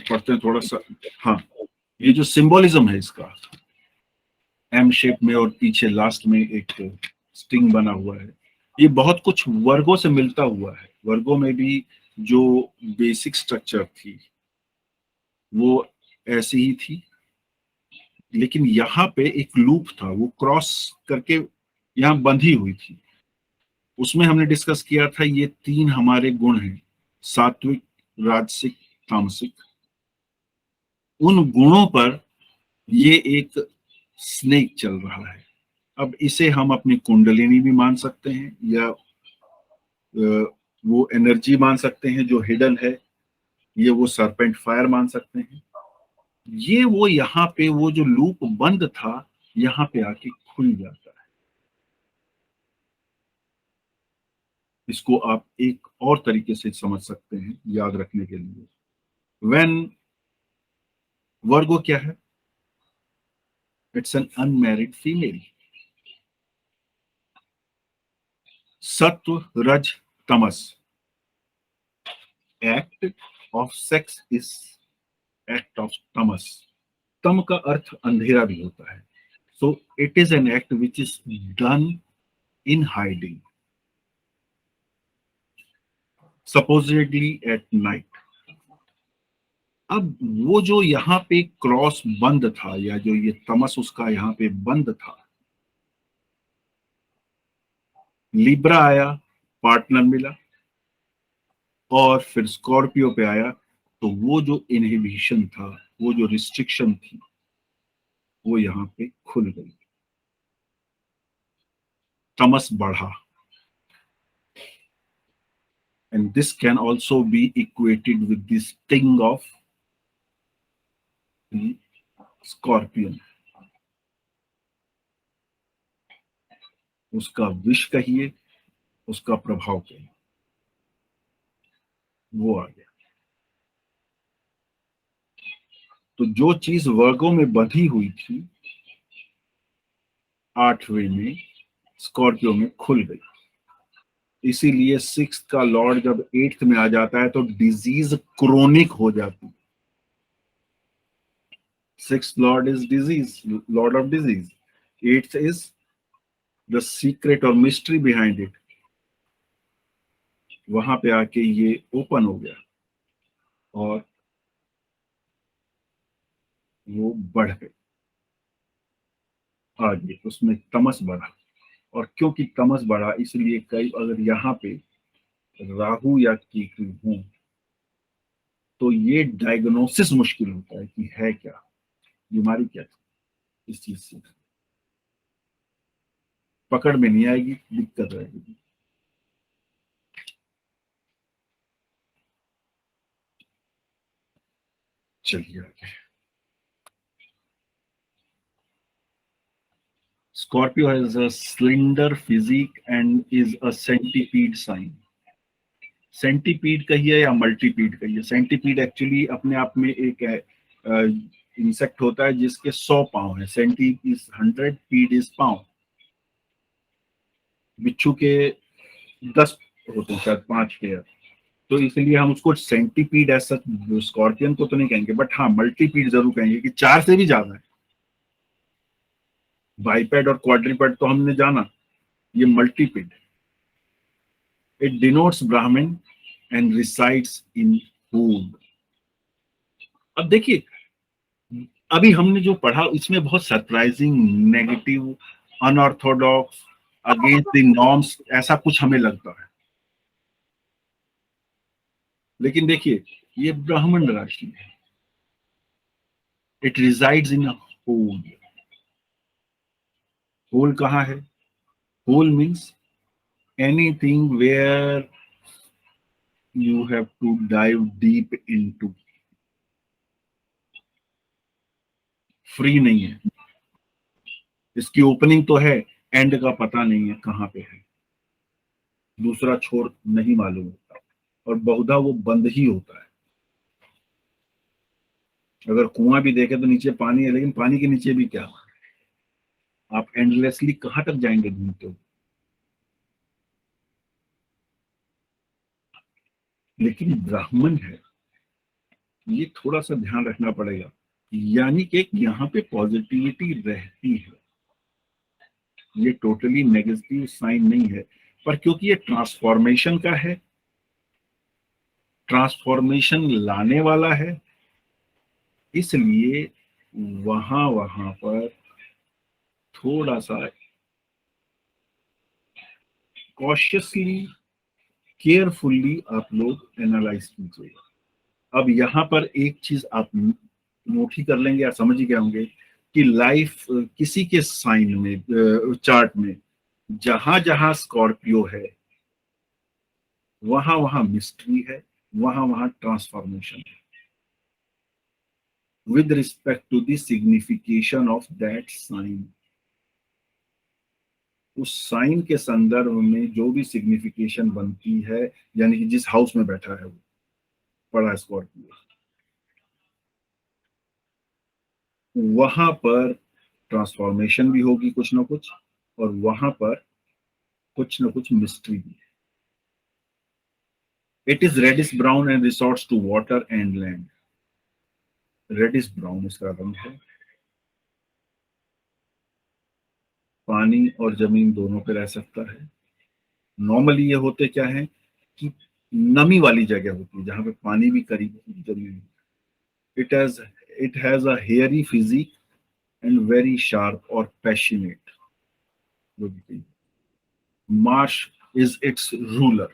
पढ़ते हैं थोड़ा सा। हाँ, ये जो सिंबोलिज्म है इसका, एम शेप में और पीछे लास्ट में एक स्टिंग बना हुआ है, ये बहुत कुछ वर्गों से मिलता हुआ है। वर्गों में भी जो बेसिक स्ट्रक्चर थी वो ऐसी ही थी, लेकिन यहाँ पे एक लूप था, वो क्रॉस करके यहाँ बंधी हुई थी। उसमें हमने डिस्कस किया था ये 3 हमारे गुण हैं, सात्विक, राजसिक, तामसिक। उन गुणों पर ये एक स्नेक चल रहा है। अब इसे हम अपनी कुंडलिनी भी मान सकते हैं, या वो एनर्जी मान सकते हैं जो हिडन है, ये वो सरपेंट फायर मान सकते हैं। ये वो यहाँ पे वो जो लूप बंद था यहाँ पे आके खुल जाता है। इसको आप एक और तरीके से समझ सकते हैं याद रखने के लिए। व्हेन, वर्गो क्या है? It's an unmarried female. सत्व, रज, तमस, act of sex is act of तमस। तम का अर्थ अंधेरा भी होता है। So it is an act which is done in hiding, supposedly at night. अब वो जो यहाँ पे क्रॉस बंद था, या जो ये तमस उसका यहाँ पे बंद था, लिब्रा आया, पार्टनर मिला, और फिर स्कॉर्पियो पे आया, तो वो जो इनहिबिशन था, वो जो रिस्ट्रिक्शन थी, वो यहाँ पे खुल गई, तमस बढ़ा। And this can also be equated with the sting of the scorpion. उसका विष कहिए, उसका प्रभाव कहिए, वो आ गया। तो जो चीज वर्गों में बंधी हुई थी 8वें में, स्कॉर्पियो में खुल गई। इसीलिए 6th का लॉर्ड जब 8th में आ जाता है तो डिजीज क्रोनिक हो जाती। 6th Lord is disease, Lord of disease. 8th is the secret और मिस्ट्री बिहाइंड इट। वहां पे आके ये ओपन हो गया और वो बढ़ गई आगे, उसमें तमस बढ़ा। और क्योंकि तमस बढ़ा, इसलिए कई, अगर यहाँ पे राहु या केतु हो तो ये डायग्नोसिस मुश्किल होता है कि है क्या, बीमारी क्या थी। इस चीज से पकड़ में नहीं आएगी, दिक्कत रहेगी। चलिए आगे। Scorpio has a slender physique and is a centipede sign. Centipede कहिए या मल्टीपीड कहिए, सेंटीपीड एक्चुअली अपने आप में एक इंसेक्ट होता है जिसके 100 पांव है। सेंटी इज 100, पीड इज पांव। बिच्छू के 10 होते हैं, शायद 5 पेयर। तो इसलिए हम उसको सेंटीपीड ऐसा स्कॉर्पियन को तो नहीं कहेंगे, बट हाँ मल्टीपीड जरूर कहेंगे कि 4 से भी ज्यादा है। बाइपेड और क्वाड्रीपेड तो हमने जाना, ये मल्टीपीड। इट डिनोट्स ब्राह्मण एंड रिसाइड्स इन फूड। अब देखिए, अभी हमने जो पढ़ा इसमें बहुत surprising, negative, unorthodox, against the norms ऐसा कुछ हमें लगता है। लेकिन देखिए, ये ब्राह्मण राशि है। It resides in a hole. Hole कहाँ है? Hole means anything where you have to dive deep into. Free नहीं है, इसकी ओपनिंग तो है, एंड का पता नहीं है कहाँ पे है, दूसरा छोर नहीं मालूम होता, और बहुधा वो बंद ही होता है। अगर कुआं भी देखे तो नीचे पानी है, लेकिन पानी के नीचे भी क्या, आप एंडलेसली कहां तक जाएंगे ढूंढते हो। लेकिन ब्राह्मण है, ये थोड़ा सा ध्यान रखना पड़ेगा, यानी कि यहाँ पे पॉजिटिविटी रहती है, ये टोटली नेगेटिव साइन नहीं है, पर क्योंकि ये ट्रांसफॉर्मेशन का है, ट्रांसफॉर्मेशन लाने वाला है, इसलिए वहां वहां पर थोड़ा सा कॉशियसली, केयरफुल्ली आप लोग एनालाइज कीजिएगा। अब यहाँ पर एक चीज आप नोट ही कर लेंगे या समझ ही गए होंगे कि लाइफ किसी के साइन में, चार्ट में जहां जहां स्कॉर्पियो है वहां वहां मिस्ट्री है, वहां वहां ट्रांसफॉर्मेशन है, with respect to the signification of that sign। उस साइन के संदर्भ में जो भी सिग्निफिकेशन बनती है, यानी कि जिस हाउस में बैठा है वो पड़ा स्कॉर्पियो, वहां पर ट्रांसफॉर्मेशन भी होगी कुछ ना कुछ, और वहां पर कुछ ना कुछ मिस्ट्री भी है। It is reddish brown and resorts to water and land. Reddish brown इसका रंग है, पानी और जमीन दोनों पे रह सकता है। नॉर्मली ये होते क्या है कि नमी वाली जगह होती है जहां पे पानी भी करीब जमीन। It has it has a hairy physique and very sharp और passionate. Mars is its ruler.